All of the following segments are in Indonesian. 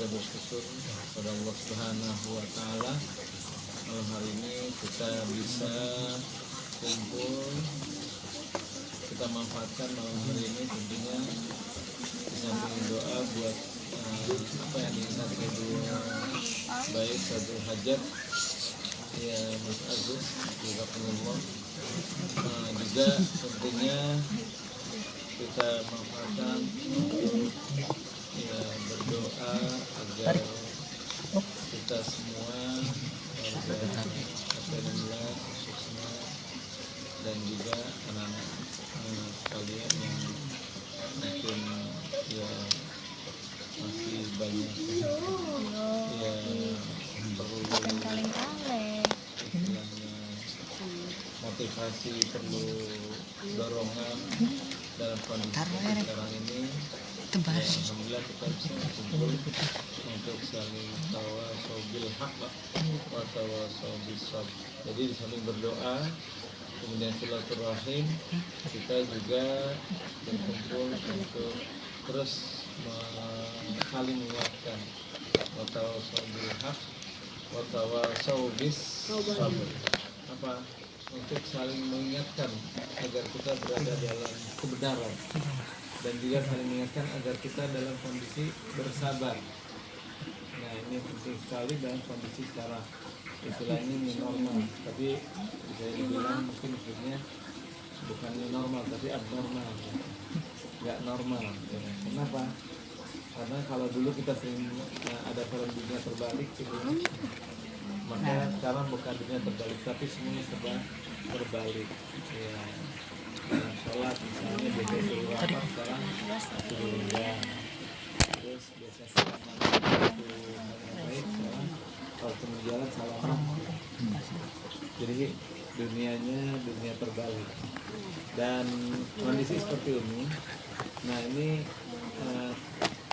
bersyukur kepada Allah Subhanahu wa taala. Malam hari ini kita bisa kumpul, kita manfaatkan malam hari ini tentunya di samping doa buat apa yang diingat kedua baik satu hajat ya Mas Agus juga pengelola juga tentunya kita manfaatkan untuk ya berdoa agar kita semua warga Akademia khususnya dan juga anak-anak kalian yang mungkin ya masih banyak ya perlu istilahnya motivasi, perlu dorongan dalam kondisi sekarang ini. Ya, alhamdulillah kita bisa kumpul untuk saling tawasau bil haq wa tawasau bis sabr. Jadi di samping berdoa kemudian silaturahim, kita juga berkumpul untuk terus saling menguatkan wa tawasau bil haq wa tawasau bis sabr. Apa? Untuk saling mengingatkan agar kita berada dalam kebenaran dan juga saling mengingatkan agar kita dalam kondisi bersabar. Nah, ini penting sekali dalam kondisi sekarang. Istilahnya new normal, tapi bisa dibilang mungkin maksudnya bukan new normal tapi abnormal, nggak normal. Ya. Kenapa? Karena kalau dulu kita sering ada film dunia terbalik gitu, maka sekarang bukan dunia terbalik tapi semuanya serba terbalik. Ya. Dalam sholat misalnya biasanya suruh apa sekarang suruh ya, terus biasanya salaman itu baik sekarang kalau tengah jalan salaman. Jadi dunianya dunia terbalik dan kondisi seperti ini. Nah ini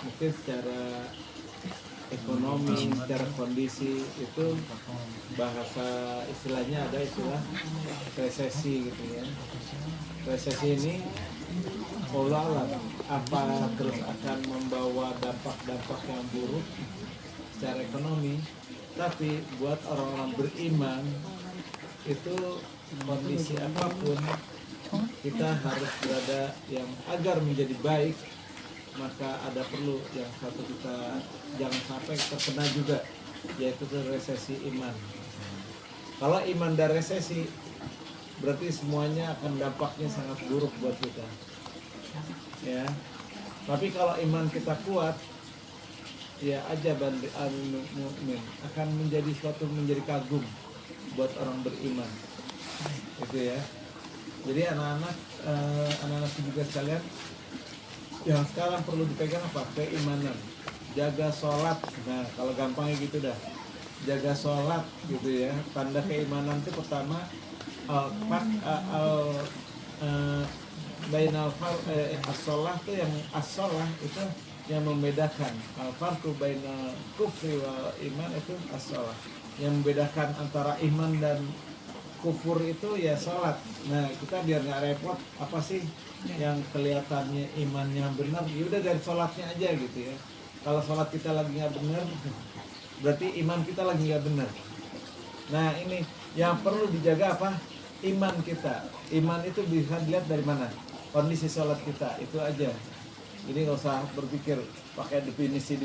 mungkin secara ekonomi, secara kondisi itu bahasa istilahnya ada istilah resesi gitu ya. Resesi ini Allah apa terus akan membawa dampak-dampak yang buruk secara ekonomi, tapi buat orang-orang beriman itu kondisi apapun kita harus berada yang agar menjadi baik. Maka ada perlu yang satu kita jangan sampai terkena juga, yaitu resesi iman. Kalau iman dan resesi berarti semuanya akan dampaknya sangat buruk buat kita. Ya. Tapi kalau iman kita kuat, ya ajaban al-mu'min akan menjadi suatu menjadi kagum buat orang beriman. Itu ya. Jadi anak-anak juga sekalian, yang sekarang perlu dipegang apa? Keimanan, jaga sholat. Nah kalau gampangnya gitu dah, jaga sholat gitu ya. Tanda keimanan itu pertama bainal as-sholah itu yang as-sholah itu yang membedakan al-farqu bainal kufri wal iman itu as-sholah, yang membedakan antara iman dan kufur itu ya sholat. Nah kita biar nggak repot apa sih yang kelihatannya imannya benar, ya udah dari sholatnya aja gitu ya. Kalau sholat kita lagi nggak benar, berarti iman kita lagi nggak benar. Nah ini yang perlu dijaga apa? Iman kita. Iman itu bisa dilihat dari mana? Kondisi sholat kita itu aja. Jadi nggak usah berpikir pakai definisi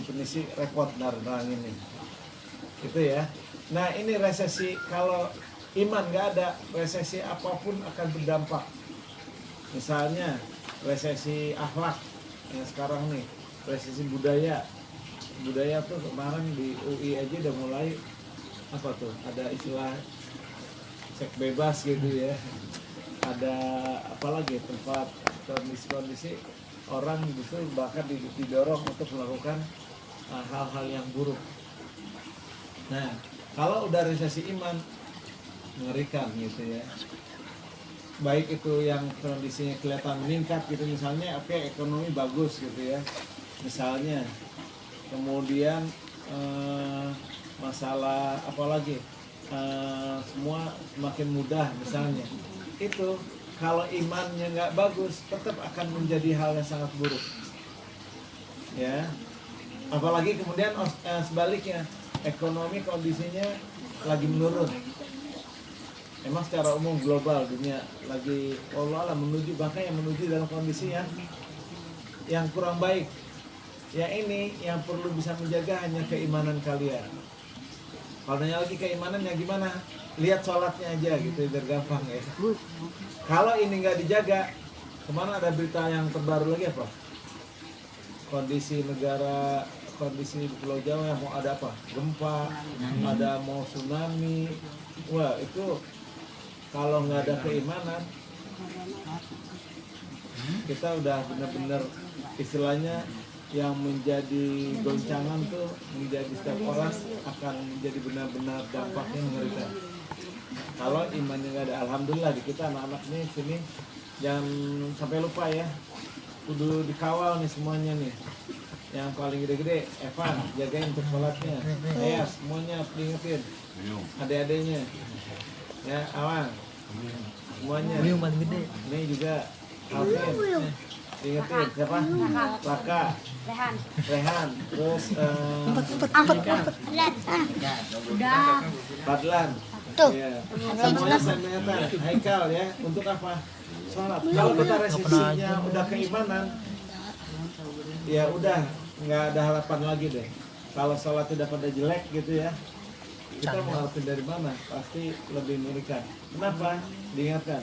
repot darah ini. Itu ya. Nah ini resesi, kalau iman nggak ada, resesi apapun akan berdampak. Misalnya resesi akhlak yang sekarang nih, resesi budaya tuh kemarin di UI aja udah mulai apa tuh, ada istilah seks bebas gitu ya, ada apalagi tempat kondisi orang justru bahkan didorong untuk melakukan hal-hal yang buruk. Nah kalau udah resesi iman mengerikan gitu ya. Baik itu yang kondisinya kelihatan meningkat gitu misalnya, oke, ekonomi bagus gitu ya misalnya, kemudian masalah apalagi semua semakin mudah misalnya, itu kalau imannya nggak bagus tetap akan menjadi hal yang sangat buruk ya. Apalagi kemudian sebaliknya, ekonomi kondisinya lagi menurun. Emang secara umum global dunia lagi Allah menuju, bahkan yang menuju dalam kondisi yang kurang baik. Ya ini yang perlu bisa menjaga hanya keimanan kalian. Kalau nanya lagi keimanan ya gimana? Lihat sholatnya aja gitu biar gampang ya. Kalau ini nggak dijaga, kemana ada berita yang terbaru lagi apa? Kondisi negara, kondisi di Pulau Jawa yang mau ada apa? Gempa, ada mau tsunami. Wah itu kalau nggak ada keimanan, kita udah benar-benar istilahnya yang menjadi goncangan tuh menjadi setiap orang akan menjadi benar-benar dampaknya mengerikan. Kalau imannya nggak ada, alhamdulillah di kita anak-anak nih sini jangan sampai lupa ya, kudu dikawal nih semuanya nih. Yang paling gede-gede Evan jagain untuk sholatnya, ya semuanya harus diingetin, adik-adiknya ya Awan semuanya. Ini juga Alvin ingetin siapa? Laka, Rehan, terus Fadlan, ya. Semuanya saya Haikal ya. Untuk apa? Sholat. Kalau kita resisinya udah keimanan, ya udah nggak ada harapan lagi deh. Kalau sholat udah pada jelek gitu ya, kita mau harapin dari mana? Pasti lebih mengerikan. Kenapa? Diingatkan.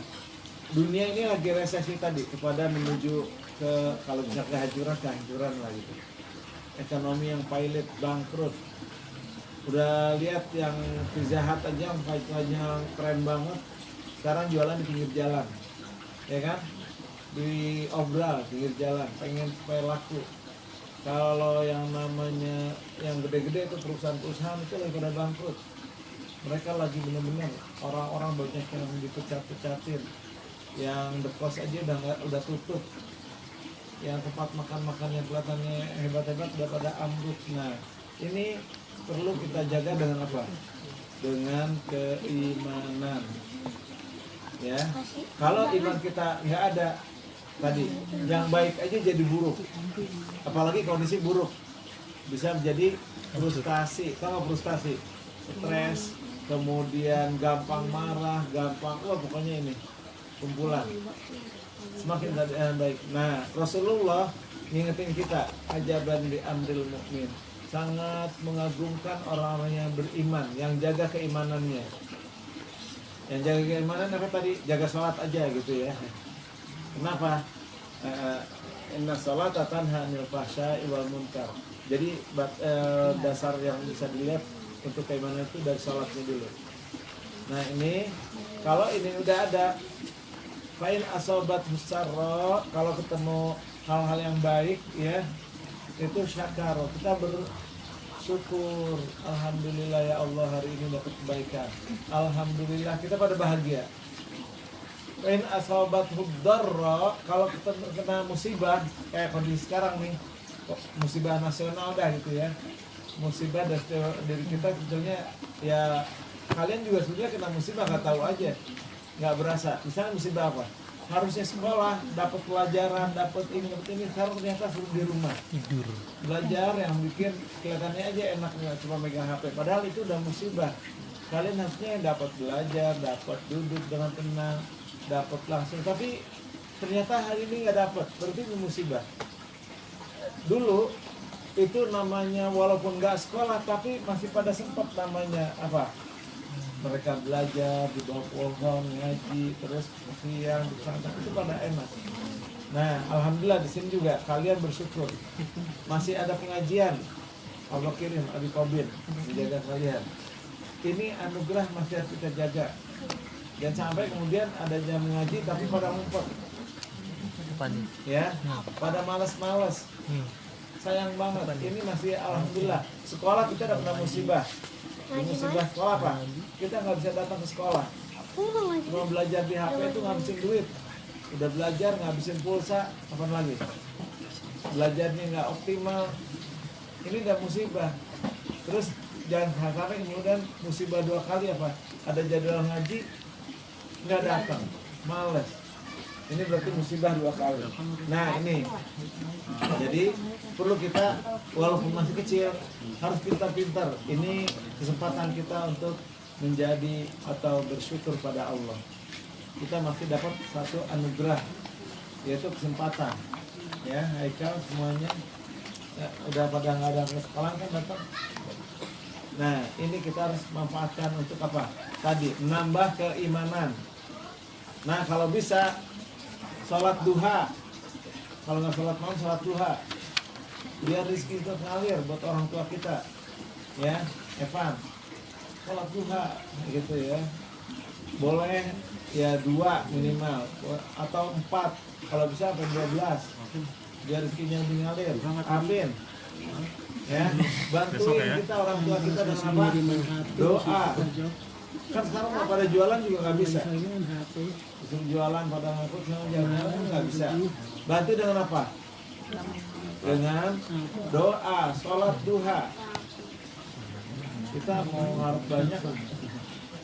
Dunia ini lagi resesi tadi kepada menuju ke kalau bisa kehancuran lah gitu. Ekonomi yang pailit, bangkrut. Udah lihat yang Pizza Hut aja yang yang keren banget. Sekarang jualan di pinggir jalan. Ya kan? Di obral pinggir jalan, pengen supaya laku. Kalau yang namanya yang gede-gede itu perusahaan-perusahaan itu lagi pada bangkrut. Mereka lagi benar-benar orang-orang banyak yang dipecat-pecatin. Yang the cost aja udah tutup. Yang tempat makan-makan yang kelihatannya hebat-hebat udah pada ambruk. Nah, ini perlu kita jaga dengan apa? Dengan keimanan. Ya. Kalau iman kita nggak ada tadi, yang baik aja jadi buruk. Apalagi kondisi buruk. Bisa menjadi frustasi. Tahu frustasi? Stres, kemudian gampang marah, pokoknya ini kumpulan. Semakin baik. Nah, Rasulullah ngingetin kita, ajaban di amril mukmin. Sangat mengagumkan orang-orang yang beriman, yang jaga keimanannya. Yang jaga keimanan apa tadi? Jaga sholat aja gitu ya. Kenapa? Inna sholata tanha 'anil fahsya'i wal munkar. Jadi dasar yang bisa dilihat untuk keimanan itu dari sholatnya dulu. Nah ini, kalau ini udah ada, fa'in asobat husarro, kalau ketemu hal-hal yang baik ya, itu syakar, kita bersyukur, alhamdulillah ya Allah hari ini dapat kebaikan, alhamdulillah, kita pada bahagia. Fa'in asobat hudarro, kalau kita kena musibah kayak kondisi sekarang nih, musibah nasional dah gitu ya, musibah dari kita sebetulnya ya, kalian juga sebenarnya kena musibah nggak tahu aja, nggak berasa. Misalnya musibah apa? Harusnya sekolah, dapat pelajaran, dapat ini, sekarang ternyata suruh di rumah tidur belajar, yang bikin kelihatannya aja enak, nggak cuma megang HP, padahal itu udah musibah. Kalian harusnya dapat belajar, dapat duduk dengan tenang, dapat langsung, tapi ternyata hari ini nggak dapat, berarti ini musibah. Dulu itu namanya walaupun nggak sekolah tapi masih pada sempat namanya apa? Mereka belajar di bawah pohon, ngaji, terus siang di pesantren, itu pada enak. Nah, alhamdulillah di sini juga kalian bersyukur masih ada pengajian. Allah kirim Abi Kobin menjaga kalian. Ini anugerah masih harus kita jaga. Jangan sampai kemudian ada jam mengaji tapi pada ngumpet. Ya, pada malas-malas. Sayang banget. Ini masih alhamdulillah. Sekolah kita udah pernah musibah. Musibah sekolah apa? Kita nggak bisa datang ke sekolah. Cuma belajar di HP itu ngabisin duit. Udah belajar ngabisin pulsa, apa lagi? Belajarnya nggak optimal. Ini udah musibah. Terus jangan sampai kemudian musibah dua kali apa? Ada jadwal ngaji nggak datang, males. Ini berarti musibah 2 kali. Nah ini, jadi perlu kita walaupun masih kecil harus pintar-pintar. Ini kesempatan kita untuk menjadi atau bersyukur pada Allah. Kita masih dapat satu anugerah, yaitu kesempatan. Ya, Haikal semuanya ya, udah pada nggak ada ke sekolah kan datang. Nah ini kita harus manfaatkan untuk apa? Tadi menambah keimanan. Nah kalau bisa sholat duha, kalau nggak sholat malam sholat duha, biar rezeki itu ngalir buat orang tua kita, ya Evan, sholat duha gitu ya, boleh ya 2 minimal atau 4 kalau bisa sampai 12, biar rezekinya lebih ngalir. Amin. Ya, bantuin kita orang tua kita dengan apa? Doa. Kan sekarang mau pada jualan juga nggak bisa. Disuruh jualan pada ngaku jalan nggak bisa. Bantu dengan apa? Dengan doa, sholat duha. Kita mau ngarep banyak,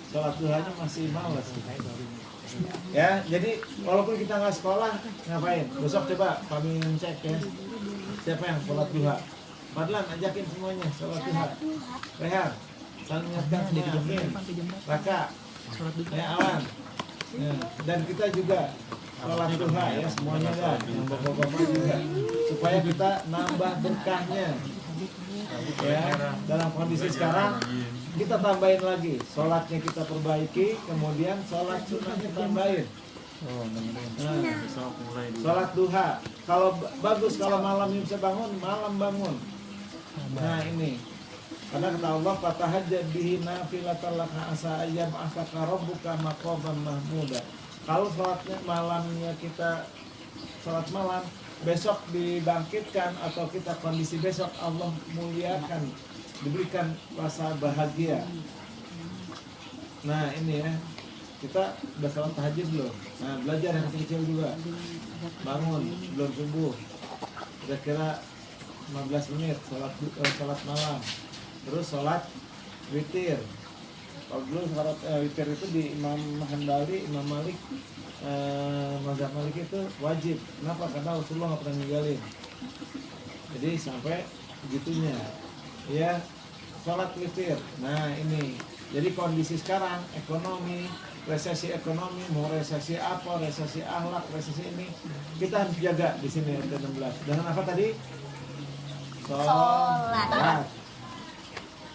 sholat duhanya masih malas. Ya, jadi walaupun kita nggak sekolah, ngapain? Besok coba kami cek ya. Siapa yang sholat duha? Fadlan, ajakin semuanya sholat duha. Rehan, saling ingatkan semua. Amin. Raka, ya Awan. Ya, dan kita juga sholat duha ya semuanya dah, yang bapak-bapak juga, supaya kita nambah berkahnya. Ya, dalam kondisi sekarang kita tambahin lagi, sholatnya kita perbaiki, kemudian sholat sunnahnya tambahin. Nah, sholat duha, kalau bagus kalau malam bisa bangun, malam bangun. Nah ini, karena kata Allah, fatahajjad bihi nafilatan laka asa ayyam asaka rabbuka maqaman mahmuda. Kalau sholatnya malamnya kita sholat malam, besok dibangkitkan atau kita kondisi besok Allah muliakan, diberikan rasa bahagia. Nah ini ya, kita udah sholat tahajud belum? Nah belajar yang kecil juga, bangun belum subuh, kira-kira 15 menit sholat malam, terus sholat witir. Kalau dulu sholat witir itu di Imam Hanbali, Imam Malik, mazhab Malik itu wajib. Kenapa? Karena Rasulullah nggak pernah ninggalin. Jadi sampai begitunya, ya sholat witir. Nah ini, jadi kondisi sekarang ekonomi, resesi ekonomi, mau resesi apa, resesi akhlak, resesi ini, kita harus jaga di sini RT 16. Dengan apa tadi? Sholat.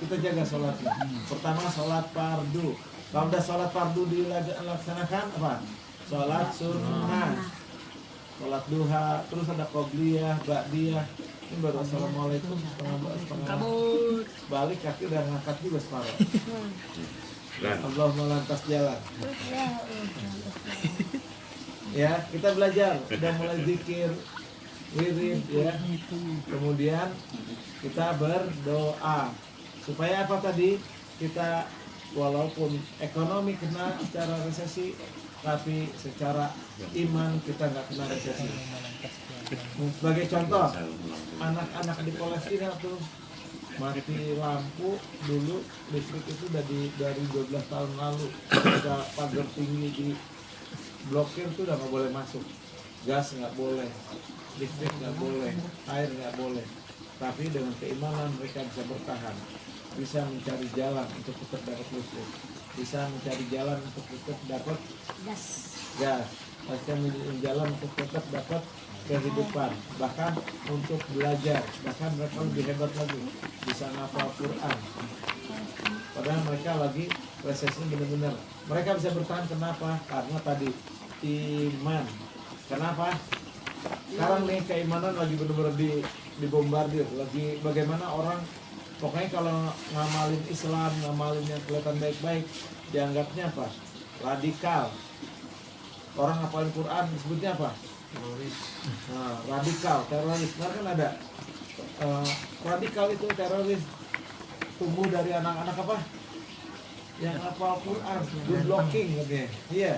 Kita jaga sholatnya. Pertama sholat fardu. Kalau udah sholat fardu dilaksanakan apa? Sholat sunnah, sholat duha, terus ada qobliyah, ba'diyah. Ini baru assalamualaikum setengah balik, kaki udah ngangkat juga separuh. Allahumma lantas jalan. Ya, kita belajar, udah mulai zikir, wirid ya. Kemudian kita berdoa supaya apa tadi? Kita walaupun ekonomi kena secara resesi, tapi secara iman kita nggak kena resesi. Sebagai contoh, anak-anak di Palestina tuh mati lampu dulu, listrik itu udah dari 12 tahun lalu. Ada pagar tinggi di blokir tuh udah nggak boleh masuk, gas nggak boleh, listrik nggak boleh, air nggak boleh. Tapi dengan keimanan mereka bisa bertahan, bisa mencari jalan untuk tetap dapat listrik, bisa mencari jalan untuk tetap dapat gas, bisa mencari jalan untuk tetap dapat kehidupan, bahkan untuk belajar, bahkan mereka lebih hebat lagi, bisa ngapal Quran. Padahal mereka lagi resesi benar-benar. Mereka bisa bertahan kenapa? Karena tadi iman. Kenapa? Sekarang nih keimanan lagi benar-benar dibombardir. Lagi bagaimana orang pokoknya kalau ngamalin Islam, ngamalin yang kelihatan baik-baik, dianggapnya apa? Radikal. Orang ngapalin Quran disebutnya apa? Teroris. Nah, radikal, teroris. Nah kan ada radikal itu teroris tumbuh dari anak-anak apa? Yang hafal Quran, good looking katanya. Iya.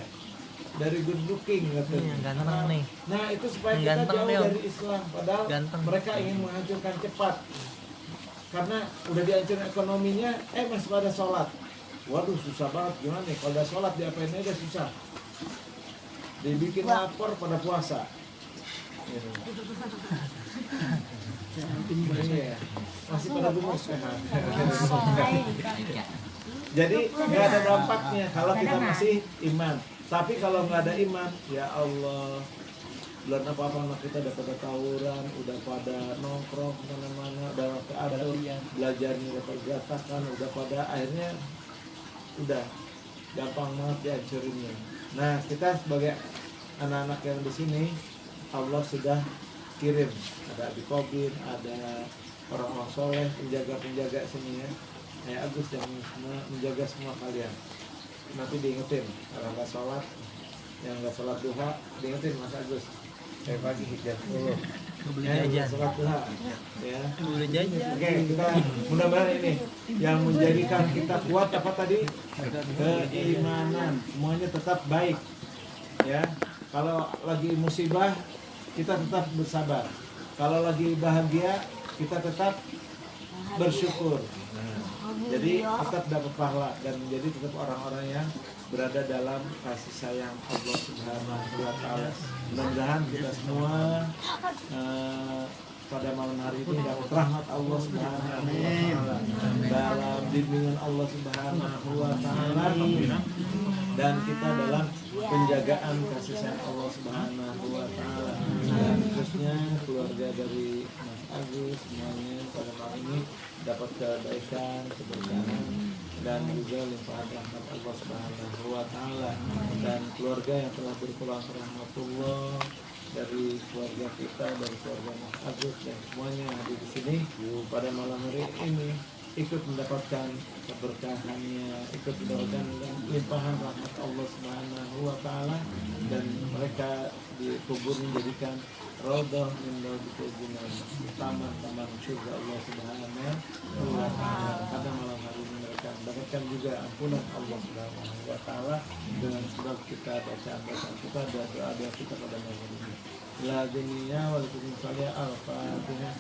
Dari good looking katanya. Ganteng nih. Nah, itu supaya kita Ganteng, jauh Leo. dari Islam. Padahal Ganteng. mereka ingin menghancurkan cepat. Karena udah dihancurin ekonominya, masih pada sholat. Waduh, susah banget. Gimana nih? Kalau udah sholat diapain aja susah. dibikin lapor pada puasa. Iya, masih pada gemuk sehat. Jadi nggak ada dampaknya kalau kita masih iman. Tapi kalau nggak ada iman, ya Allah, bulan apa-apa anak kita udah pada tawuran, udah pada nongkrong kemana-mana, udah ada belajarnya udah tergatakan, udah pada akhirnya udah gampang banget dihancurinnya. Nah, kita sebagai anak-anak yang di sini, Allah sudah kirim, ada Abi Kobin, ada orang-orang soleh, penjaga-penjaga sini ya. Agus yang menjaga semua kalian. Nanti diingetin, kalau nggak sholat, yang nggak sholat duha, diingetin Mas Agus. Kayak pagi hijab dulu. Sholat duha, ya. Oke, kita mudah-mudahan ini yang menjadikan kita kuat apa tadi? Keimanan, semuanya tetap baik, ya. Kalau lagi musibah, kita tetap bersabar. Kalau lagi bahagia, kita tetap bersyukur. Jadi tetap dapat pahala dan menjadi tetap orang-orang yang berada dalam kasih sayang Allah Subhanahu wa Ta'ala. Mudah-mudahan kita semua pada malam hari ini dapat rahmat Allah Subhanahu wa Ta'ala, dalam bimbingan Allah Subhanahu wa Ta'ala, dan kita dalam penjagaan kasih sayang Allah Subhanahu wa Ta'ala, dan khususnya keluarga dari Mas Agus semuanya pada malam ini dapat kebaikan, keberkahan, dan juga limpahan rahmat Allah Subhanahu wa Ta'ala, dan keluarga yang telah berpulang rahmatullah dari keluarga kita, dari keluarga Mas Agus dan semuanya yang ada di sini pada malam hari ini ikut mendapatkan keberkahannya, ikut mendapatkan limpahan rahmat Allah Subhanahu wa Ta'ala, dan mereka dikubur menjadikan raudhah min riyadhil jannah, taman-taman surga Allah Subhanahu wa Ta'ala. Pada malam hari ini mereka mendapatkan juga ampunan Allah Subhanahu wa Ta'ala dengan sebab kita bacaan-bacaan kita dan doa-doa kita pada malam hari ini. La dunia wal al-Fatihah.